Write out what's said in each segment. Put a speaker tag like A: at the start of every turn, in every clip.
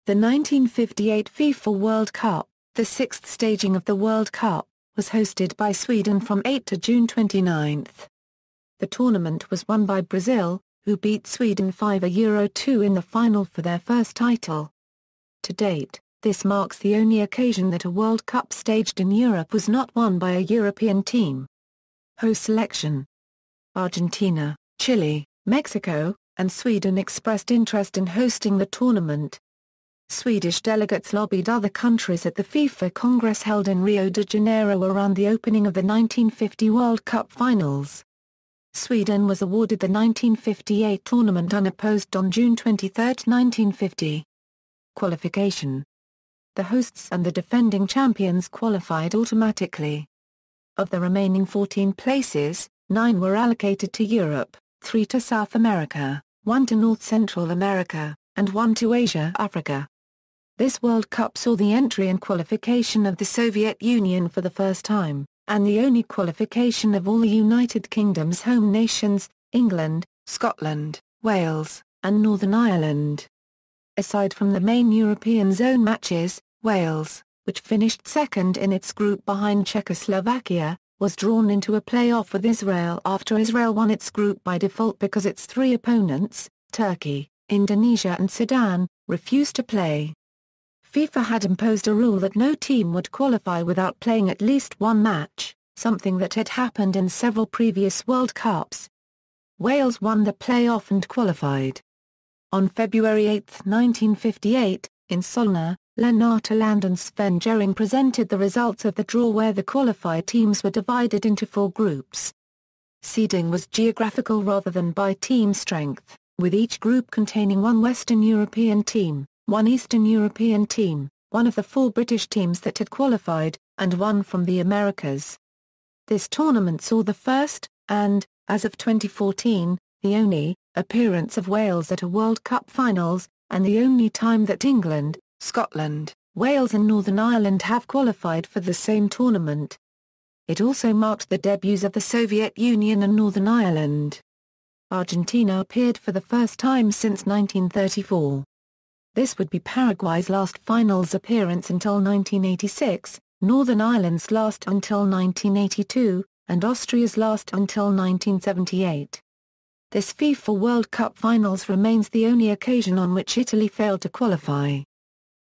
A: The 1958 FIFA World Cup, the sixth staging of the World Cup, was hosted by Sweden from 8 to June 29. The tournament was won by Brazil, who beat Sweden 5-2 in the final for their first title. To date, this marks the only occasion that a World Cup staged in Europe was not won by a European team. Host selection: Argentina, Chile, Mexico, and Sweden expressed interest in hosting the tournament. Swedish delegates lobbied other countries at the FIFA Congress held in Rio de Janeiro around the opening of the 1950 World Cup finals. Sweden was awarded the 1958 tournament unopposed on June 23, 1950. Qualification: the hosts and the defending champions qualified automatically. Of the remaining 14 places, 9 were allocated to Europe, 3 to South America, 1 to North Central America, and 1 to Asia-Africa. This World Cup saw the entry and qualification of the Soviet Union for the first time, and the only qualification of all the United Kingdom's home nations, England, Scotland, Wales, and Northern Ireland. Aside from the main European zone matches, Wales, which finished second in its group behind Czechoslovakia, was drawn into a play-off with Israel after Israel won its group by default because its 3 opponents, Turkey, Indonesia and Sudan, refused to play. FIFA had imposed a rule that no team would qualify without playing at least one match, something that had happened in several previous World Cups. Wales won the play-off and qualified. On February 8, 1958, in Solna, Lennart Land and Sven Jerring presented the results of the draw where the qualified teams were divided into 4 groups. Seeding was geographical rather than by team strength, with each group containing 1 Western European team, 1 Eastern European team, 1 of the 4 British teams that had qualified, and 1 from the Americas. This tournament saw the first, and, as of 2014, the only, appearance of Wales at a World Cup finals, and the only time that England, Scotland, Wales and Northern Ireland have qualified for the same tournament. It also marked the debuts of the Soviet Union and Northern Ireland. Argentina appeared for the first time since 1934. This would be Paraguay's last finals appearance until 1986, Northern Ireland's last until 1982, and Austria's last until 1978. This FIFA World Cup finals remains the only occasion on which Italy failed to qualify.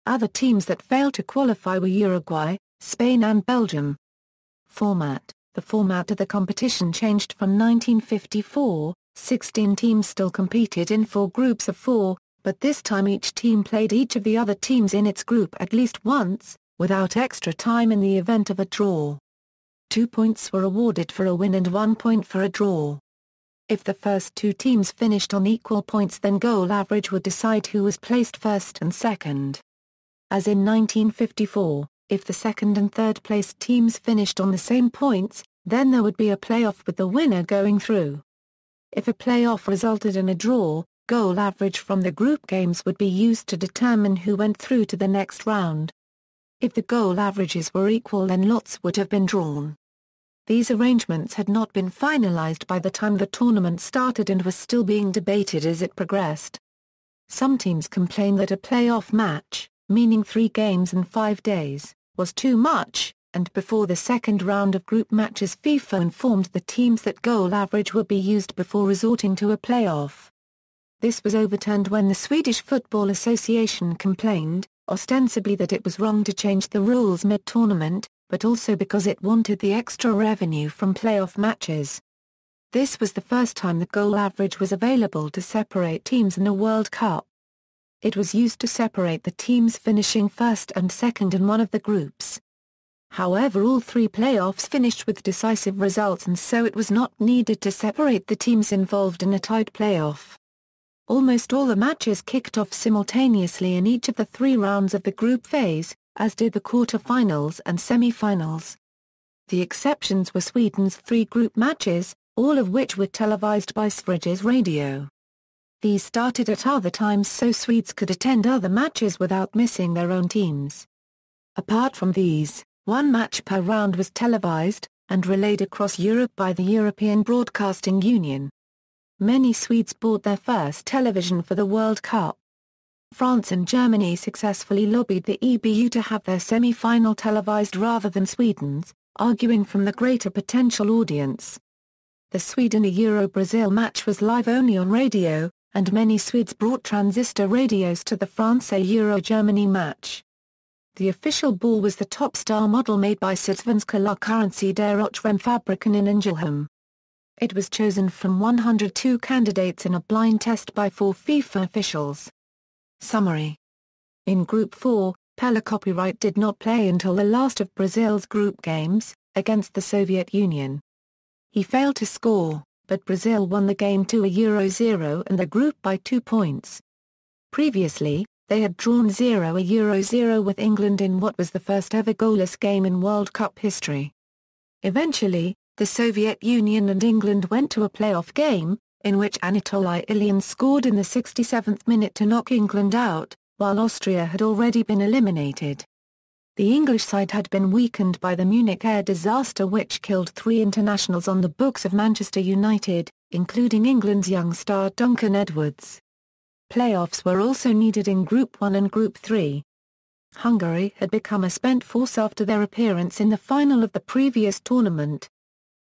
A: Other teams that failed to qualify were Uruguay, Spain and Belgium. Format: the format of the competition changed from 1954, 16 teams still competed in 4 groups of 4, but this time each team played each of the other teams in its group at least once, without extra time in the event of a draw. 2 points were awarded for a win and 1 point for a draw. If the first 2 teams finished on equal points, then goal average would decide who was placed first and second. As in 1954, if the second and third placed teams finished on the same points, then there would be a playoff with the winner going through. If a playoff resulted in a draw, goal average from the group games would be used to determine who went through to the next round. If the goal averages were equal, then lots would have been drawn. These arrangements had not been finalized by the time the tournament started and was still being debated as it progressed. Some teams complained that a playoff match, meaning 3 games in 5 days, was too much, and before the second round of group matches FIFA informed the teams that goal average would be used before resorting to a playoff. This was overturned when the Swedish Football Association complained, ostensibly that it was wrong to change the rules mid-tournament, but also because it wanted the extra revenue from playoff matches. This was the first time the goal average was available to separate teams in a World Cup. It was used to separate the teams finishing first and second in one of the groups. However, all 3 playoffs finished with decisive results, and so it was not needed to separate the teams involved in a tied playoff. Almost all the matches kicked off simultaneously in each of the 3 rounds of the group phase, as did the quarter-finals and semi-finals. The exceptions were Sweden's 3 group matches, all of which were televised by Sveriges Radio. These started at other times so Swedes could attend other matches without missing their own teams. Apart from these, 1 match per round was televised, and relayed across Europe by the European Broadcasting Union. Many Swedes bought their first television for the World Cup. France and Germany successfully lobbied the EBU to have their semi-final televised rather than Sweden's, arguing from the greater potential audience. The Sweden-Brazil match was live only on radio, and many Swedes brought transistor radios to the France-Germany match. The official ball was the Top Star model made by Svenska Lagkurrency der Fabriken in Ängelholm. It was chosen from 102 candidates in a blind test by 4 FIFA officials. Summary. In Group 4, Pele Copyright did not play until the last of Brazil's group games, against the Soviet Union. He failed to score, but Brazil won the game 2-0 and the group by 2 points. Previously, they had drawn 0-0 with England in what was the first ever goalless game in World Cup history. Eventually, the Soviet Union and England went to a playoff game, in which Anatoly Ilian scored in the 67th minute to knock England out, while Austria had already been eliminated. The English side had been weakened by the Munich air disaster which killed 3 internationals on the books of Manchester United, including England's young star Duncan Edwards. Playoffs were also needed in Group 1 and Group 3. Hungary had become a spent force after their appearance in the final of the previous tournament.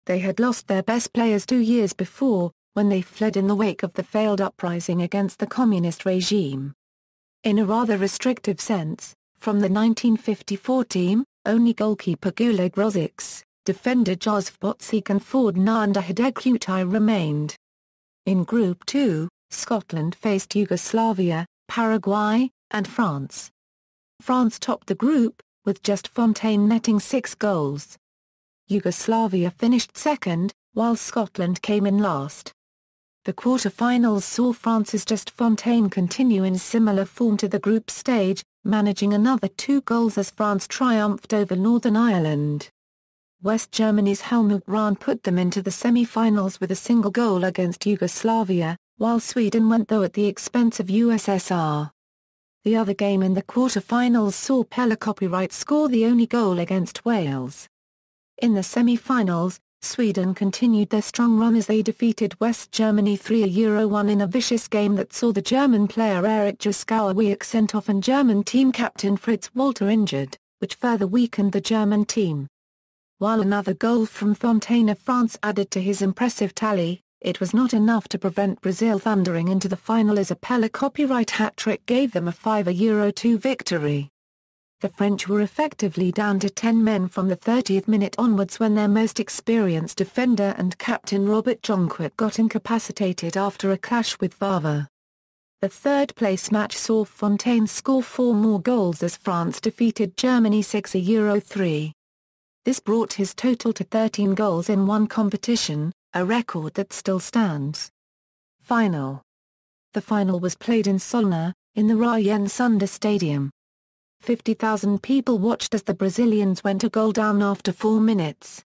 A: They had lost their best players 2 years before, when they fled in the wake of the failed uprising against the communist regime. In a rather restrictive sense, from the 1954 team, only goalkeeper Gulag Rosics, defender Jos Bocik and forward Nanda Hidegkutai remained. In Group 2, Scotland faced Yugoslavia, Paraguay, and France. France topped the group, with just Fontaine netting 6 goals. Yugoslavia finished second, while Scotland came in last. The quarter-finals saw France's Just Fontaine continue in similar form to the group stage, managing another 2 goals as France triumphed over Northern Ireland. West Germany's Helmut Rahn put them into the semi-finals with a single goal against Yugoslavia, while Sweden went though at the expense of USSR. The other game in the quarter-finals saw Pele Copyright score the only goal against Wales. In the semi-finals, Sweden continued their strong run as they defeated West Germany 3-1 in a vicious game that saw the German player Eric Juskauer sent off and German team captain Fritz Walter injured, which further weakened the German team. While another goal from Fontaine of France added to his impressive tally, it was not enough to prevent Brazil thundering into the final as a Pele Copyright hat-trick gave them a 5-2 victory. The French were effectively down to 10 men from the 30th minute onwards when their most experienced defender and captain Robert Jonquet got incapacitated after a clash with Vava. The third-place match saw Fontaine score 4 more goals as France defeated Germany 6-3. This brought his total to 13 goals in one competition, a record that still stands. Final. The final was played in Solna, in the Ryan Sunder Stadium. 50,000 people watched as the Brazilians went a goal down after 4 minutes.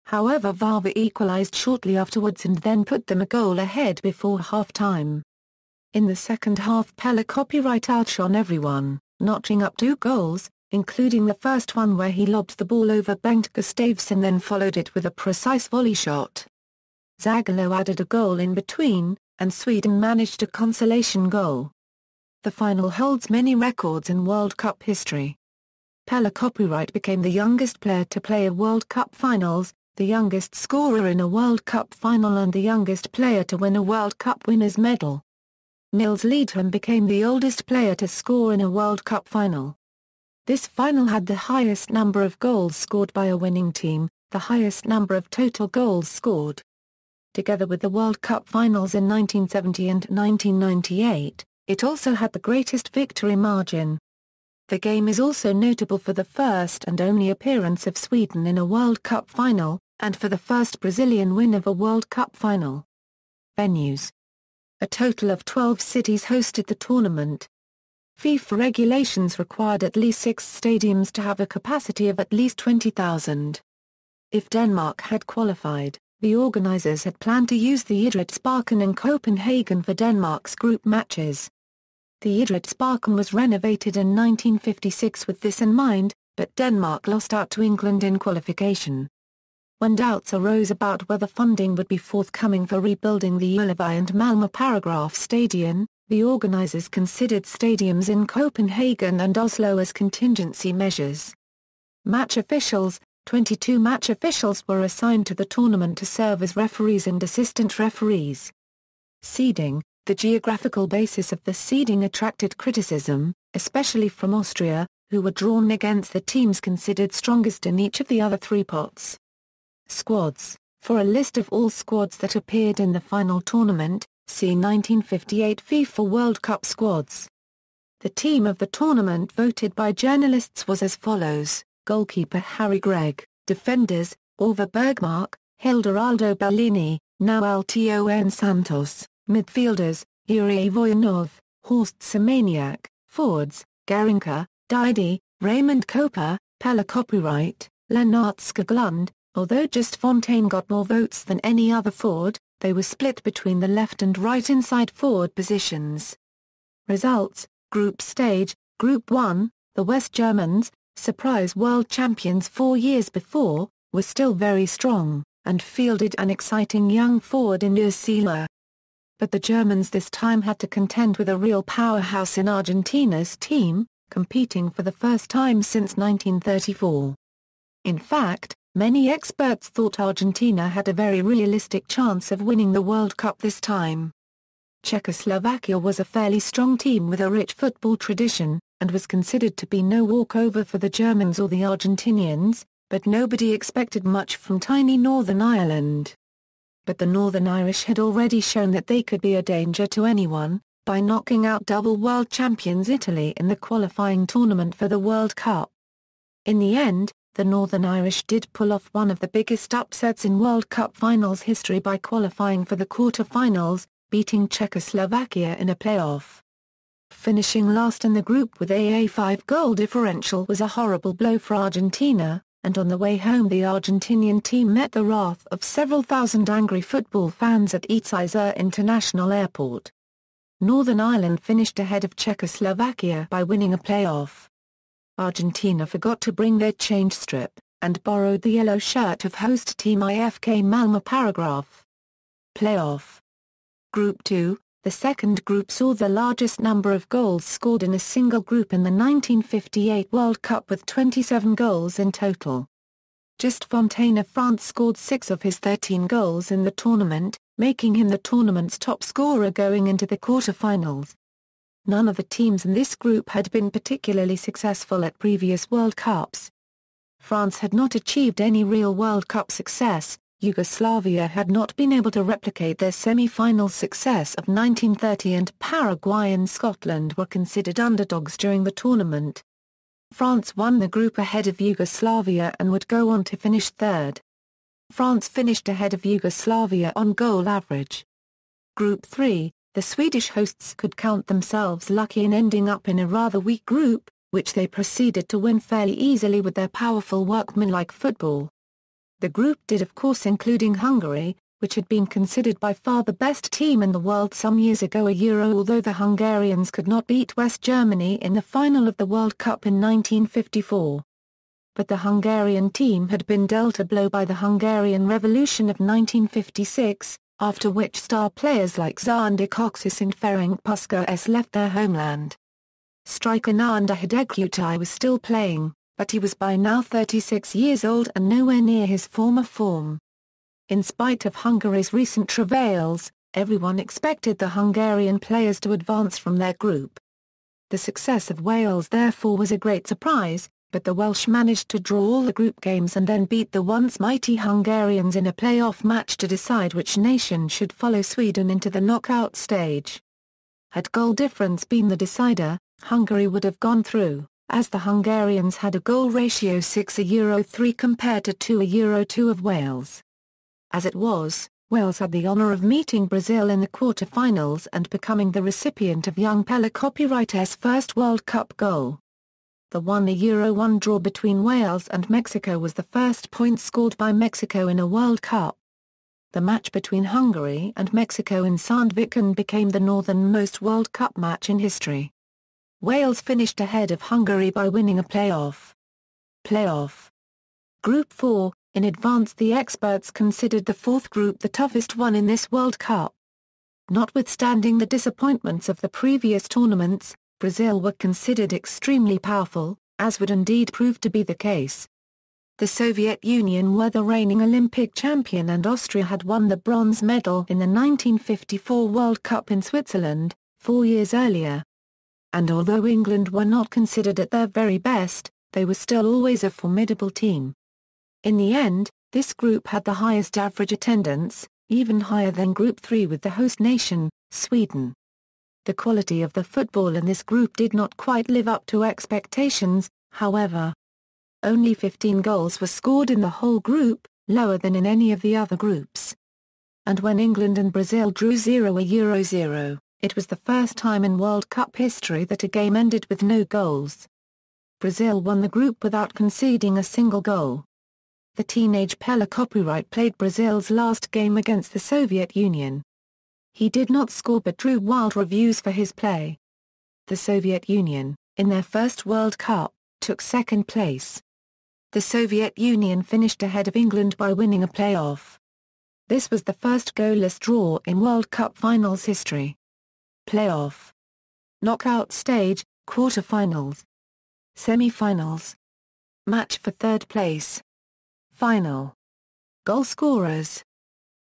A: However, Vava equalized shortly afterwards and then put them a goal ahead before half-time. In the second half, Pele Copyright outshone everyone, notching up 2 goals, including the first one where he lobbed the ball over Bengt Gustafsson, then followed it with a precise volley shot. Zagallo added a goal in between, and Sweden managed a consolation goal. The final holds many records in World Cup history. Pele Copyright became the youngest player to play a World Cup finals, the youngest scorer in a World Cup final and the youngest player to win a World Cup winner's medal. Nils Lidholm became the oldest player to score in a World Cup final. This final had the highest number of goals scored by a winning team, the highest number of total goals scored. Together with the World Cup finals in 1970 and 1998, it also had the greatest victory margin. The game is also notable for the first and only appearance of Sweden in a World Cup final, and for the first Brazilian win of a World Cup final. Venues. A total of 12 cities hosted the tournament. FIFA regulations required at least 6 stadiums to have a capacity of at least 20,000. If Denmark had qualified, the organizers had planned to use the Idrætsparken in Copenhagen for Denmark's group matches. The Idrætsparken was renovated in 1956 with this in mind, but Denmark lost out to England in qualification. When doubts arose about whether funding would be forthcoming for rebuilding the Ullevi and Malmö Paragraph Stadion, The organizers considered stadiums in Copenhagen and Oslo as contingency measures. Match officials: 22 match officials were assigned to the tournament to serve as referees and assistant referees. Seeding: the geographical basis of the seeding attracted criticism, especially from Austria, who were drawn against the teams considered strongest in each of the other three pots. Squads: for a list of all squads that appeared in the final tournament, see 1958 FIFA World Cup squads. The team of the tournament voted by journalists was as follows: goalkeeper Harry Gregg, defenders, Ove Bergmark, Hilderaldo Bellini, Noel Ton Santos, midfielders, Yuri Voyanov, Horst Semeniak, forwards, Garinka, Didi, Raymond Koper, Pella Copyright, Lennart Skoglund. Although just Fontaine got more votes than any other forward, they were split between the left and right inside forward positions. Results: Group Stage, Group 1, the West Germans, surprise world champions 4 years before, were still very strong, and fielded an exciting young forward in Ursula. But the Germans this time had to contend with a real powerhouse in Argentina's team, competing for the first time since 1934. In fact, many experts thought Argentina had a very realistic chance of winning the World Cup this time. Czechoslovakia was a fairly strong team with a rich football tradition, and was considered to be no walkover for the Germans or the Argentinians, but nobody expected much from tiny Northern Ireland. But the Northern Irish had already shown that they could be a danger to anyone, by knocking out double world champions Italy in the qualifying tournament for the World Cup. In the end, the Northern Irish did pull off one of the biggest upsets in World Cup finals history by qualifying for the quarter-finals, beating Czechoslovakia in a playoff. Finishing last in the group with a 5-goal differential was a horrible blow for Argentina, and on the way home the Argentinian team met the wrath of several thousand angry football fans at Ezeiza International Airport. Northern Ireland finished ahead of Czechoslovakia by winning a playoff. Argentina forgot to bring their change strip, and borrowed the yellow shirt of host team IFK Malmö. Paragraph. Playoff. Group 2, the second group saw the largest number of goals scored in a single group in the 1958 World Cup with 27 goals in total. Just Fontaine of France scored 6 of his 13 goals in the tournament, making him the tournament's top scorer going into the quarter-finals. None of the teams in this group had been particularly successful at previous World Cups. France had not achieved any real World Cup success. Yugoslavia had not been able to replicate their semi-final success of 1930, and Paraguay and Scotland were considered underdogs during the tournament. France won the group ahead of Yugoslavia and would go on to finish third. France finished ahead of Yugoslavia on goal average. Group 3, the Swedish hosts could count themselves lucky in ending up in a rather weak group, which they proceeded to win fairly easily with their powerful workmanlike football. The group did of course including Hungary, which had been considered by far the best team in the world some years ago although the Hungarians could not beat West Germany in the final of the World Cup in 1954. But the Hungarian team had been dealt a blow by the Hungarian Revolution of 1956, after which star players like Zsándor Kocsis and Ferenc Puskás left their homeland. Striker Nándor Hidegkuti was still playing, but he was by now 36 years old and nowhere near his former form. In spite of Hungary's recent travails, everyone expected the Hungarian players to advance from their group. The success of Wales therefore was a great surprise, but the Welsh managed to draw all the group games and then beat the once mighty Hungarians in a playoff match to decide which nation should follow Sweden into the knockout stage. Had goal difference been the decider, Hungary would have gone through, as the Hungarians had a goal ratio 6-3 compared to 2-2 of Wales. As it was, Wales had the honour of meeting Brazil in the quarter-finals and becoming the recipient of young Pella Copyright's first World Cup goal. The 1-1 draw between Wales and Mexico was the first point scored by Mexico in a World Cup. The match between Hungary and Mexico in Sandviken became the northernmost World Cup match in history. Wales finished ahead of Hungary by winning a playoff. Playoff. Group 4, in advance the experts considered the fourth group the toughest one in this World Cup. Notwithstanding the disappointments of the previous tournaments, Brazil were considered extremely powerful, as would indeed prove to be the case. The Soviet Union were the reigning Olympic champion and Austria had won the bronze medal in the 1954 World Cup in Switzerland, 4 years earlier. And although England were not considered at their very best, they were still always a formidable team. In the end, this group had the highest average attendance, even higher than Group 3 with the host nation, Sweden. The quality of the football in this group did not quite live up to expectations, however. Only 15 goals were scored in the whole group, lower than in any of the other groups. And when England and Brazil drew 0-0, it was the first time in World Cup history that a game ended with no goals. Brazil won the group without conceding a single goal. The teenage Pelé copyright played Brazil's last game against the Soviet Union. He did not score but drew wild reviews for his play. The Soviet Union, in their first World Cup, took second place. The Soviet Union finished ahead of England by winning a playoff. This was the first goalless draw in World Cup finals history. Playoff. Knockout stage, quarter-finals. Semi-finals. Match for third place. Final. Goal scorers.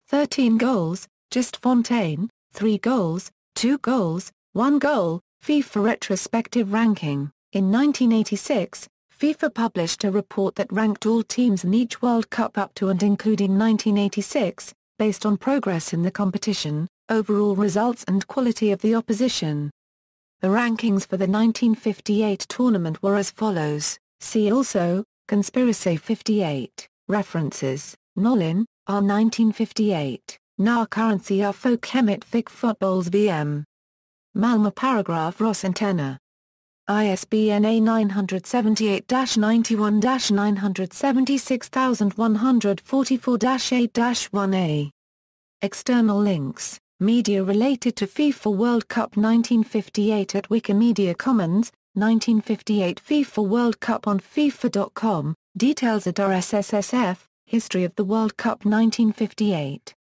A: 13 goals, Just Fontaine, 3 goals, 2 goals, 1 goal, FIFA Retrospective ranking. In 1986, FIFA published a report that ranked all teams in each World Cup up to and including 1986, based on progress in the competition, overall results and quality of the opposition. The rankings for the 1958 tournament were as follows, see also, Conspiracy 58. References, Nollin, R. 1958, Na Currency A Folk Hemet Fik Footballs VM. Malmö Paragraph Ross Antenna. ISBN A977-976144-8-1A. External links, media related to FIFA World Cup 1958 at Wikimedia Commons, 1958 FIFA World Cup on FIFA.com, details at RSSSF, History of the World Cup 1958.